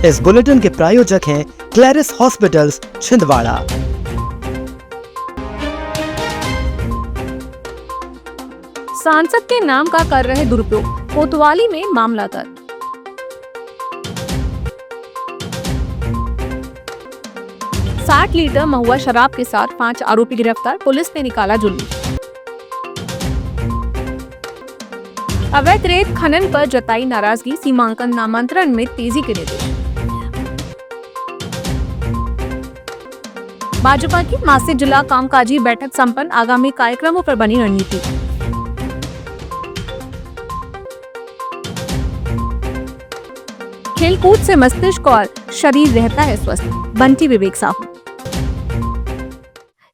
इस बुलेटिन के प्रायोजक हैं क्लैरिस हॉस्पिटल्स छिंदवाड़ा। सांसद के नाम का कर रहे दुरुपयोग, कोतवाली में मामला दर्ज। साठ लीटर महुआ शराब के साथ 5 आरोपी गिरफ्तार, पुलिस ने निकाला जुलूस। अवैध रेत खनन पर जताई नाराजगी, सीमांकन नामांतरण में तेजी के निर्देश। भाजपा की मासिक जिला कामकाजी बैठक संपन्न, आगामी कार्यक्रमों पर बनी रणनीति। खेलकूद से मस्तिष्क और शरीर रहता है स्वस्थ, बंटी विवेक साहू।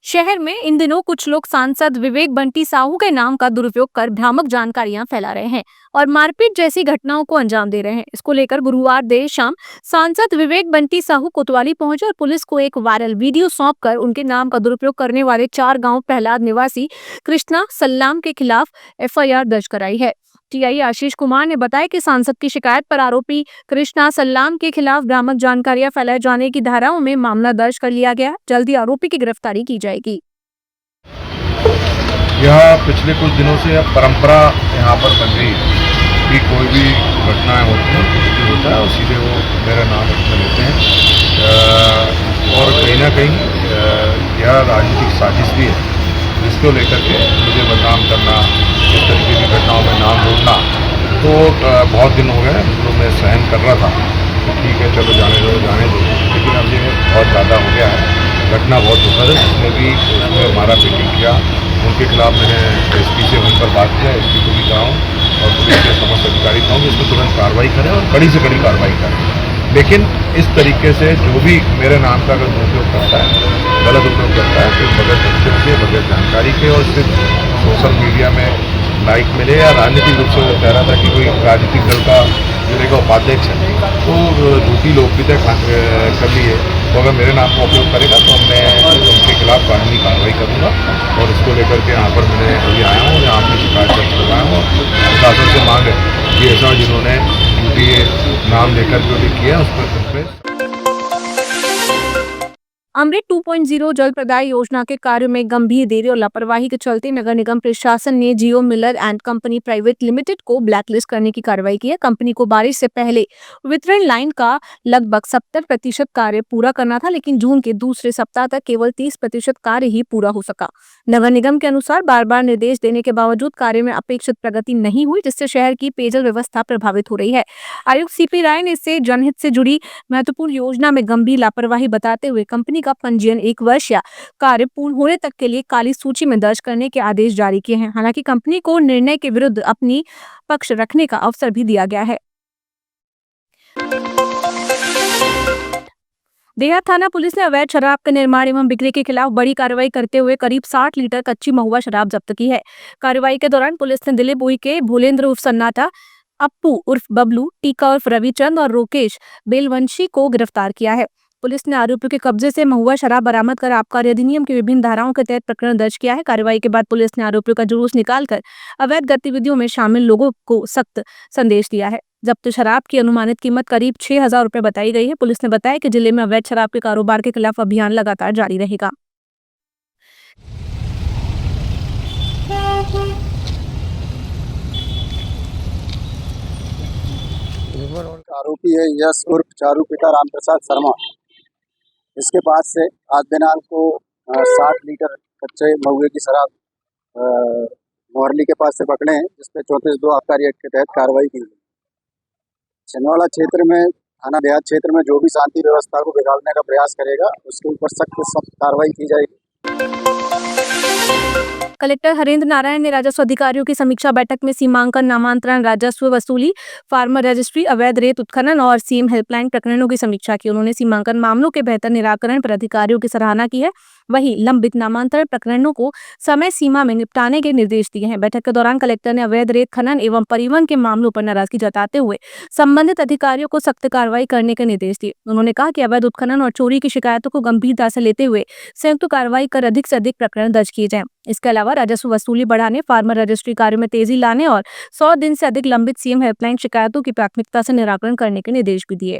शहर में इन दिनों कुछ लोग सांसद विवेक बंटी साहू के नाम का दुरुपयोग कर भ्रामक जानकारियां फैला रहे हैं और मारपीट जैसी घटनाओं को अंजाम दे रहे हैं। इसको लेकर गुरुवार देर शाम सांसद विवेक बंटी साहू कोतवाली पहुंचे और पुलिस को एक वायरल वीडियो सौंपकर उनके नाम का दुरुपयोग करने वाले 4 गांव प्रहलाद निवासी कृष्णा सल्लाम के खिलाफ एफआईआर दर्ज कराई है। टीआई आशीष कुमार ने बताया कि सांसद की शिकायत पर आरोपी कृष्णा सल्लाम के खिलाफ भ्रामक जानकारियां फैलाए जाने की धाराओं में मामला दर्ज कर लिया गया। जल्दी आरोपी की गिरफ्तारी की जाएगी। यह पिछले कुछ दिनों से परंपरा यहाँ पर बन गई कि कोई भी घटनाएं होती हैं, कुछ भी होता है और सीधे वो मेरा नाम उसमें लेते हैं और कहीं ना कहीं यह राजनीतिक साजिश भी है जिसको लेकर के मुझे बदनाम करना, इस तरीके की घटनाओं में नाम जोड़ना। तो बहुत दिन हो गए जो मैं सहन कर रहा था कि ठीक है चलो जाने दो, लेकिन अब ये बहुत ज़्यादा हो गया है। घटना बहुत दुखद है, जिसने भी उसमें मारा पीटी किया उनके खिलाफ मैंने एसपी से उन पर बात किया, एसपी को भी कहा हूँ और पुलिस के समस्त अधिकारी कहूँ कि इसमें तुरंत कार्रवाई करें और कड़ी से कड़ी कार्रवाई करें। लेकिन इस तरीके से जो भी मेरे नाम का अगर दुरुपयोग करता है, गलत उपयोग करता है, तो बगैर तथ्यों के, बगैर जानकारी के और सिर्फ सोशल मीडिया में लाइक मिले या राजनीतिक रूप से कह रहा था कि कोई राजनीतिक दल का जिले का उपाध्यक्ष है तो झूठी लोकप्रियता कर लिए, तो अगर मेरे नाम का उपयोग करेगा तो मैं उनके खिलाफ कानूनी कार्रवाई करूँगा। और इसको लेकर के यहाँ पर मैंने अभी आया हूँ, यहाँ अपनी शिकायत दर्ज करवाया हूँ। प्रशासन से मांग है कि ऐसा जिन्होंने झूठी नाम लेकर जो भी किया उस पर अमृत 2.0 जल प्रदाय योजना के कार्य में गंभीर देरी और लापरवाही के चलते नगर निगम प्रशासन ने Geo Miller and company private limited को ब्लैकलिस्ट करने की कार्रवाई की है। कंपनी को बारिश से पहले वितरण लाइन का लगभग 70% कार्य पूरा करना था, लेकिन जून के दूसरे सप्ताह तक केवल 30% कार्य ही पूरा हो सका। नगर निगम के अनुसार बार बार निर्देश देने के बावजूद कार्य में अपेक्षित प्रगति नहीं हुई, जिससे शहर की पेयजल व्यवस्था प्रभावित हो रही है। आयुक्त सीपी राय ने इसे जनहित से जुड़ी महत्वपूर्ण योजना में गंभीर लापरवाही बताते हुए कंपनी का पंजीयन 1 वर्ष या कार्य पूर्ण होने तक के लिए काली सूची में दर्ज करने के आदेश जारी किए हैं। हालांकि कंपनी को निर्णय के विरुद्ध अपनी पक्ष रखने का अवसर भी दिया गया है। देहात थाना पुलिस ने अवैध शराब के निर्माण एवं बिक्री के खिलाफ बड़ी कार्रवाई करते हुए करीब 60 लीटर कच्ची महुआ शराब जब्त की है। कार्रवाई के दौरान पुलिस ने दिलीपुई के भोलेंद्र उर्फ सन्नाटा, अप्पू उर्फ बबलू, टीका उर्फ रविचंद और रोकेश बेलवंशी को गिरफ्तार किया है। पुलिस ने आरोपियों के कब्जे से महुआ शराब बरामद कर आबकारी अधिनियम की विभिन्न धाराओं के तहत प्रकरण दर्ज किया है। कार्रवाई के बाद पुलिस ने आरोपियों का जुलूस निकालकर अवैध गतिविधियों में शामिल लोगों को सख्त संदेश दिया है। जब्त शराब की अनुमानित कीमत करीब 6,000 रुपए बताई गई है। पुलिस ने बताया कि जिले में अवैध शराब के कारोबार के खिलाफ अभियान लगातार जारी रहेगा। आरोपी है यश उर्फ चारू पिता रामप्रसाद शर्मा। इसके पास से आज दिनांक को 60 लीटर कच्चे महुए की शराब मोहरली के पास से पकड़े हैं, जिसपे 34(2) आबकारी एक्ट के तहत कार्रवाई की गई। छिंदवाड़ा क्षेत्र में, थाना देहात क्षेत्र में जो भी शांति व्यवस्था को बिगाड़ने का प्रयास करेगा उसके ऊपर सख्त कार्रवाई की जाएगी। कलेक्टर हरेंद्र नारायण ने राजस्व अधिकारियों की समीक्षा बैठक में सीमांकन, नामांतरण, राजस्व वसूली, फार्मर रजिस्ट्री, अवैध रेत उत्खनन और सीएम हेल्पलाइन प्रकरणों की समीक्षा की। उन्होंने सीमांकन मामलों के बेहतर निराकरण पर अधिकारियों की सराहना की है। वहीं लंबित नामांतरण प्रकरणों को समय सीमा में निपटाने के निर्देश दिए हैं। बैठक के दौरान कलेक्टर ने अवैध रेत खनन एवं परिवहन के मामलों पर नाराजगी जताते हुए संबंधित अधिकारियों को सख्त कार्रवाई करने के निर्देश दिए। उन्होंने कहा कि अवैध उत्खनन और चोरी की शिकायतों को गंभीरता से लेते हुए संयुक्त कार्रवाई कर अधिक से अधिक प्रकरण दर्ज किए जाएं। इसके अलावा राजस्व वसूली बढ़ाने, फार्मर रजिस्ट्री कार्य में तेजी लाने और 100 दिन से अधिक लंबित सीएम हेल्पलाइन शिकायतों की प्राथमिकता से निराकरण करने के निर्देश भी दिए।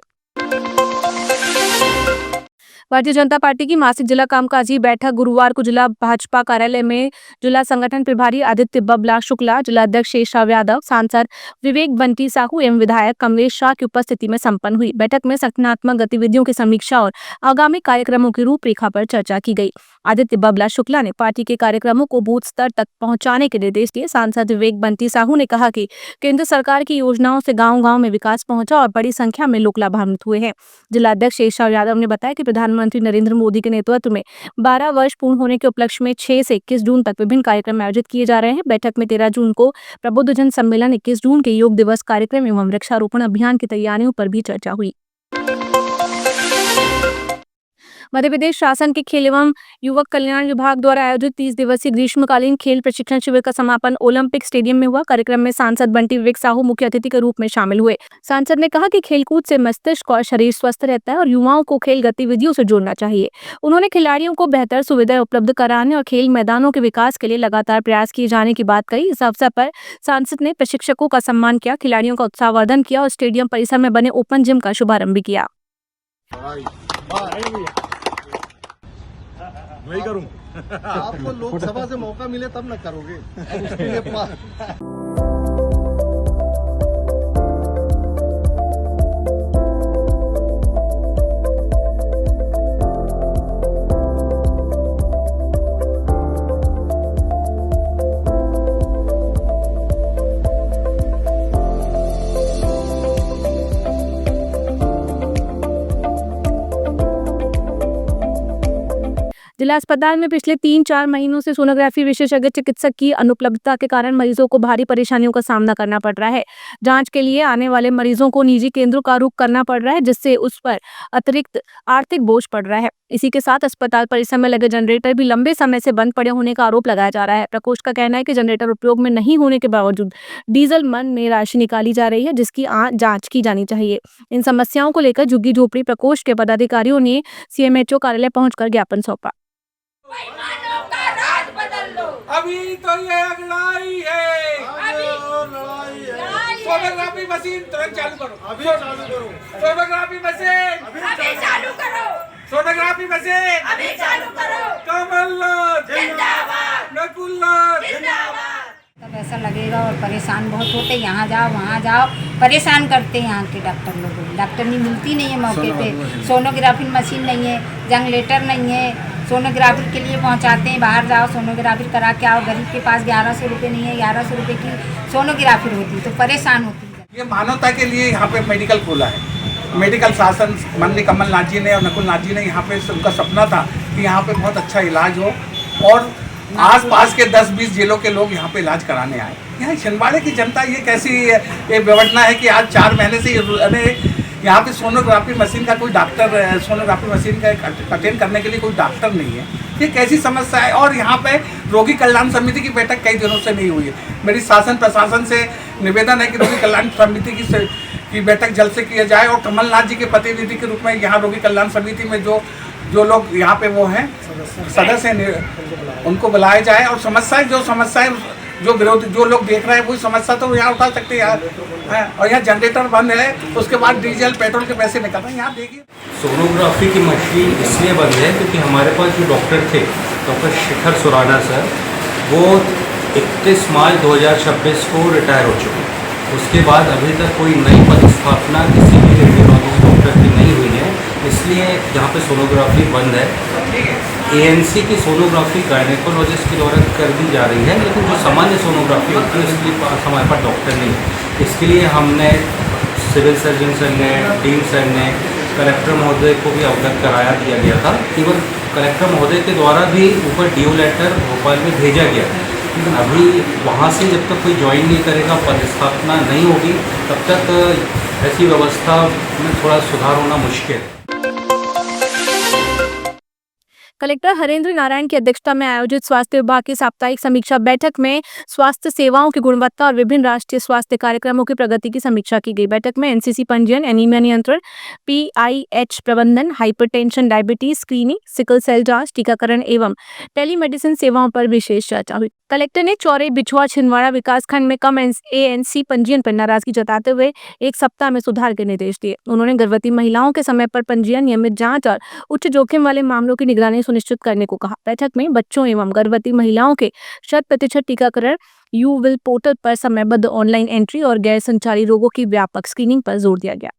भारतीय जनता पार्टी की मासिक जिला कामकाजी बैठक गुरुवार को जिला भाजपा कार्यालय में जिला संगठन प्रभारी आदित्य बबला शुक्ला, जिला अध्यक्ष शेषराव यादव, सांसद विवेक बंटी साहू एवं विधायक कमलेश शाह की उपस्थिति में संपन्न हुई। बैठक में संगठनात्मक गतिविधियों की समीक्षा और आगामी कार्यक्रमों की रूपरेखा पर चर्चा की गई। आदित्य बबला शुक्ला ने पार्टी के कार्यक्रमों को बूथ स्तर तक पहुंचाने के निर्देश दिए। सांसद विवेक बंटी साहू ने कहा कि केंद्र सरकार की योजनाओं से गांव-गांव में विकास पहुंचा और बड़ी संख्या में लोग लाभान्वित हुए हैं। जिला अध्यक्ष शेषराव यादव ने बताया कि प्रधानमंत्री नरेंद्र मोदी के नेतृत्व में 12 वर्ष पूर्ण होने के उपलक्ष्य में 6 से 21 जून तक विभिन्न कार्यक्रम आयोजित किए जा रहे हैं। बैठक में 13 जून को प्रबुद्ध जन सम्मेलन, 21 जून के योग दिवस कार्यक्रम एवं वृक्षारोपण अभियान की तैयारियों पर भी चर्चा हुई। मध्य प्रदेश शासन के खेल एवं युवक कल्याण विभाग द्वारा आयोजित 30 दिवसीय ग्रीष्मकालीन खेल प्रशिक्षण शिविर का समापन ओलंपिक स्टेडियम में हुआ। कार्यक्रम में सांसद बंटी विवेक साहू मुख्य अतिथि के रूप में शामिल हुए। सांसद ने कहा कि खेलकूद से मस्तिष्क और शरीर स्वस्थ रहता है और युवाओं को खेल गतिविधियों से जोड़ना चाहिए। उन्होंने खिलाड़ियों को बेहतर सुविधाएं उपलब्ध कराने और खेल मैदानों के विकास के लिए लगातार प्रयास किए जाने की बात कही। इस अवसर पर सांसद ने प्रशिक्षकों का सम्मान किया, खिलाड़ियों का उत्साहवर्धन किया और स्टेडियम परिसर में बने ओपन जिम का शुभारंभ भी किया। वही करूं। आपको लोकसभा से मौका मिले तब न करोगे। उसके लिए जिला अस्पताल में पिछले 3-4 महीनों से सोनोग्राफी विशेषज्ञ चिकित्सक की अनुपलब्धता के कारण मरीजों को भारी परेशानियों का सामना करना पड़ रहा है। जांच के लिए आने वाले मरीजों को निजी केंद्रों का रुख करना पड़ रहा है, जिससे उस पर अतिरिक्त आर्थिक बोझ पड़ रहा है। इसी के साथ अस्पताल परिसर में लगे जनरेटर भी लंबे समय से बंद पड़े होने का आरोप लगाया जा रहा है। प्रकोष्ठ का कहना है कि जनरेटर उपयोग में नहीं होने के बावजूद डीजल मन में राशि निकाली जा रही है, जिसकी जांच की जानी चाहिए। इन समस्याओं को लेकर झुग्गी झोपड़ी प्रकोष्ठ के पदाधिकारियों ने सीएमएचओ कार्यालय पहुंचकर ज्ञापन सौंपा। अभी तो ये लड़ाई है, सोनोग्राफी मशीन तुरंत चालू करो, अभी चालू करो, सोनोग्राफी मशीन अभी चालू करो, सोनोग्राफी मशीन अभी चालू करो, कमलनाथ जिंदाबाद, नकुलनाथ जिंदाबाद। तब ऐसा लगेगा और परेशान बहुत होते, यहाँ जाओ वहाँ जाओ, परेशान करते हैं यहाँ के डॉक्टर लोग। डॉक्टर नहीं मिलती नहीं है मौके पे, सोनोग्राफी मशीन नहीं है, जनरेटर नहीं है, सोनोग्राफी के लिए पहुँचाते हैं बाहर जाओ सोनोग्राफी करा के आओ। गरीब के पास 1100 रुपये नहीं है, 1100 रुपये की सोनोग्राफी होती तो परेशान होती है। ये मानवता के लिए यहाँ पे मेडिकल खोला है। मेडिकल शासन माननीय कमलनाथ जी ने और नकुलनाथ जी ने यहाँ पे उनका सपना था कि यहाँ पे बहुत अच्छा इलाज हो और आस-पास के 10-20 जिलों के लोग यहाँ पे इलाज कराने आए। यहाँ छिंदवाड़े की जनता ये कैसी ये व्यवस्था है कि आज 4 महीने से यहाँ पे सोनोग्राफी मशीन का कोई डॉक्टर, सोनोग्राफी मशीन का अटेंड करने के लिए कोई डॉक्टर नहीं है। ये कैसी समस्या है। और यहाँ पे रोगी कल्याण समिति की बैठक कई दिनों से नहीं हुई है। मेरी शासन प्रशासन से निवेदन है कि रोगी कल्याण समिति की बैठक जल्द से किया जाए और कमलनाथ जी के प्रतिनिधि के रूप में यहाँ रोगी कल्याण समिति में जो लोग यहाँ पे वो हैं सदस्य हैं उनको बुलाया जाए और समस्याएं जो विरोधी जो लोग देख रहे हैं वही समस्या तो यहाँ उठा सकते हैं यार। और यहाँ जनरेटर बंद है, उसके बाद डीजल पेट्रोल के पैसे निकल रहे हैं। यहाँ देखिए सोनोग्राफी की मशीन इसलिए बंद है क्योंकि हमारे पास जो डॉक्टर थे डॉक्टर शिखर सुराना सर, वो 31 मार्च 2026 को रिटायर हो चुके हैं। उसके बाद अभी तक कोई नई पदस्थापना किसी भी रेडियोलॉजिस्ट डॉक्टर की नहीं हुई है, इसलिए यहाँ पे सोनोग्राफी बंद है। एएनसी की सोनोग्राफी गायनेकोलॉजिस्ट के द्वारा कर दी जा रही है, लेकिन जो सामान्य सोनोग्राफी होती है उसके पास हमारे पास डॉक्टर नहीं है। इसके लिए हमने सिविल सर्जन सर ने, डीन सर ने, कलेक्टर महोदय को भी अवगत कराया दिया गया था। केवल कलेक्टर महोदय के द्वारा भी ऊपर डीओ लेटर भोपाल में भेजा गया, लेकिन अभी वहाँ से जब तक कोई ज्वाइन नहीं करेगा, पदस्थापना नहीं होगी, तब तक ऐसी व्यवस्था में थोड़ा सुधार होना मुश्किल है। कलेक्टर हरेंद्र नारायण की अध्यक्षता में आयोजित स्वास्थ्य विभाग की साप्ताहिक समीक्षा बैठक में स्वास्थ्य सेवाओं की गुणवत्ता और विभिन्न राष्ट्रीय स्वास्थ्य कार्यक्रमों की प्रगति की समीक्षा की गई। बैठक में एनसीसी पंजीयन, एनीमिया नियंत्रण, पीआईएच प्रबंधन, hypertension, diabetes screening, sickle cell जांच, टीकाकरण एवं टेलीमेडिसिन सेवाओं पर विशेष चर्चा हुई। कलेक्टर ने चौरे, बिछुआ, छिंदवाड़ा विकासखंड में कम एएनसी पंजीयन पर नाराजगी जताते हुए एक सप्ताह में सुधार के निर्देश दिए। उन्होंने गर्भवती महिलाओं के समय पर पंजीयन, नियमित जांच और उच्च जोखिम वाले मामलों की निगरानी सुनिश्चित करने को कहा। बैठक में बच्चों एवं गर्भवती महिलाओं के 100% टीकाकरण, यूविल पोर्टल पर समयबद्ध ऑनलाइन एंट्री और गैर संचारी रोगों की व्यापक स्क्रीनिंग पर जोर दिया गया।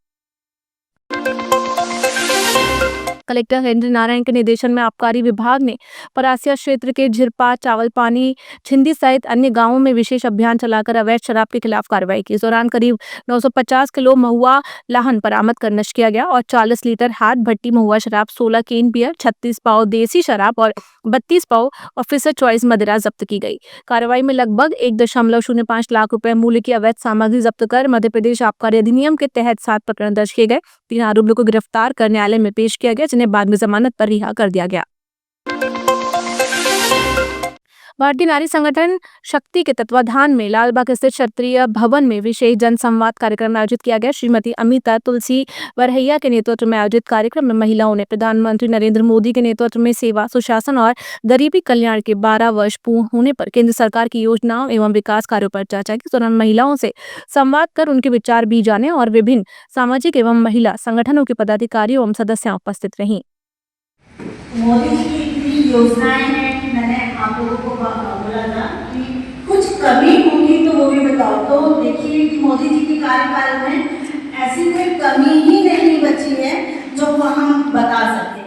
कलेक्टर हरेंद्र नारायण के निर्देशन में आबकारी विभाग ने परासिया क्षेत्र के झिरपा, चावलपानी, छिंदी सहित अन्य गांवों में विशेष अभियान चलाकर अवैध शराब के खिलाफ कार्रवाई की। इस दौरान करीब 950 किलो महुआ लाहन बरामद कर नष्ट किया गया और 40 लीटर हाथ भट्टी महुआ शराब, 16 केन बियर, 36 पाव देसी शराब और 32 पाव ऑफिसर चॉइस मदिरा जब्त की गई। कार्रवाई में लगभग 1.05 लाख रुपए मूल्य की अवैध सामग्री जब्त कर मध्य प्रदेश आबकारी अधिनियम के तहत 7 प्रकरण दर्ज किए गए। 3 आरोपियों को गिरफ्तार कर न्यायालय में पेश किया गया, जिन्हें बाद में जमानत पर रिहा कर दिया गया। भारतीय नारी संगठन शक्ति के तत्वाधान में लालबाग स्थित क्षत्रिय भवन में विशेष जनसंवाद कार्यक्रम आयोजित किया गया। श्रीमती अमिता तुलसी वरहैया के नेतृत्व में आयोजित कार्यक्रम में महिलाओं ने प्रधानमंत्री नरेंद्र मोदी के नेतृत्व में सेवा, सुशासन और गरीबी कल्याण के 12 वर्ष पूर्ण होने पर केंद्र सरकार की योजनाओं एवं विकास कार्यों पर चर्चा की। इस दौरान महिलाओं से संवाद कर उनके विचार भी जाने और विभिन्न सामाजिक एवं महिला संगठनों के पदाधिकारियों एवं सदस्यां उपस्थित रहीं। मोदी जी की इतनी योजनाएं हैं कि मैंने आप लोगों को बोला था कि कुछ कमी होगी तो वो भी बताओ। तो देखिए कि मोदी जी के कार्यकाल में ऐसी कोई कमी ही नहीं बची है जो वो हम बता सकें।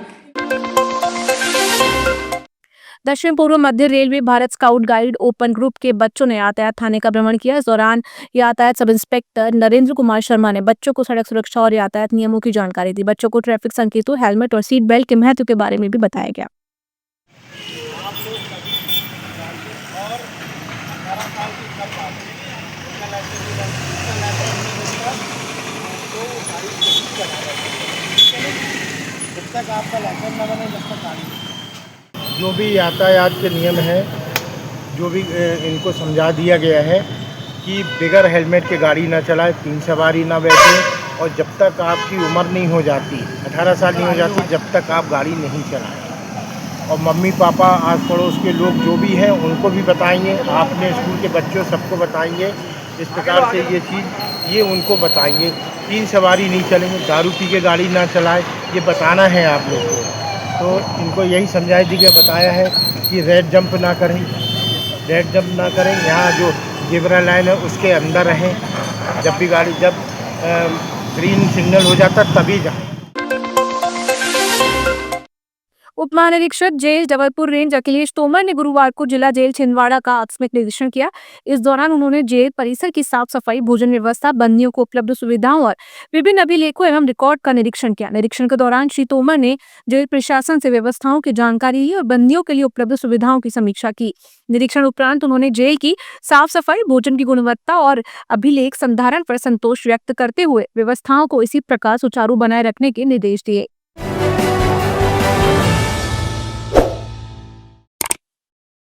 दक्षिण पूर्व मध्य railway Bharat scout guide open group के बच्चों ने यातायात थाने का भ्रमण किया। इस दौरान यातायात सब इंस्पेक्टर नरेंद्र कुमार शर्मा ने बच्चों को सड़क सुरक्षा और यातायात नियमों की जानकारी दी। बच्चों को ट्रैफिक संकेतों, हेलमेट और सीट बेल्ट के महत्व के बारे में भी बताया गया। जो भी यातायात के नियम हैं, जो भी इनको समझा दिया गया है कि बगैर हेलमेट के गाड़ी ना चलाए, 3 सवारी ना बैठे और जब तक आपकी उम्र नहीं हो जाती, 18 साल नहीं हो जाती, जब तक आप गाड़ी नहीं चलाएं। और मम्मी पापा, आस पड़ोस के लोग जो भी हैं उनको भी बताएंगे, आपने स्कूल के बच्चों सबको बताएंगे। इस प्रकार से ये चीज़ ये उनको बताएंगे। 3 सवारी नहीं चलेंगे, दारू पी के गाड़ी ना चलाए, ये बताना है आप लोग को। तो इनको यही समझा दिया, बताया है कि रेड जंप ना करें, यहाँ जो जेब्रा लाइन है उसके अंदर रहें। जब भी गाड़ी ग्रीन सिग्नल हो जाता तभी जाएं। उप महानिरीक्षक जेल जबलपुर रेंज अखिलेश तोमर ने गुरुवार को जिला जेल छिंदवाड़ा का आकस्मिक निरीक्षण किया। इस दौरान उन्होंने जेल परिसर की साफ सफाई, भोजन व्यवस्था, बंदियों को उपलब्ध सुविधाओं और विभिन्न अभिलेखों एवं रिकॉर्ड का निरीक्षण किया। निरीक्षण के दौरान श्री तोमर ने जेल प्रशासन से व्यवस्थाओं की जानकारी ली और बंदियों के लिए उपलब्ध सुविधाओं की समीक्षा की। निरीक्षण उपरांत उन्होंने जेल की साफ सफाई, भोजन की गुणवत्ता और अभिलेख संधारण पर संतोष व्यक्त करते हुए व्यवस्थाओं को इसी प्रकार सुचारू बनाए रखने के निर्देश दिए।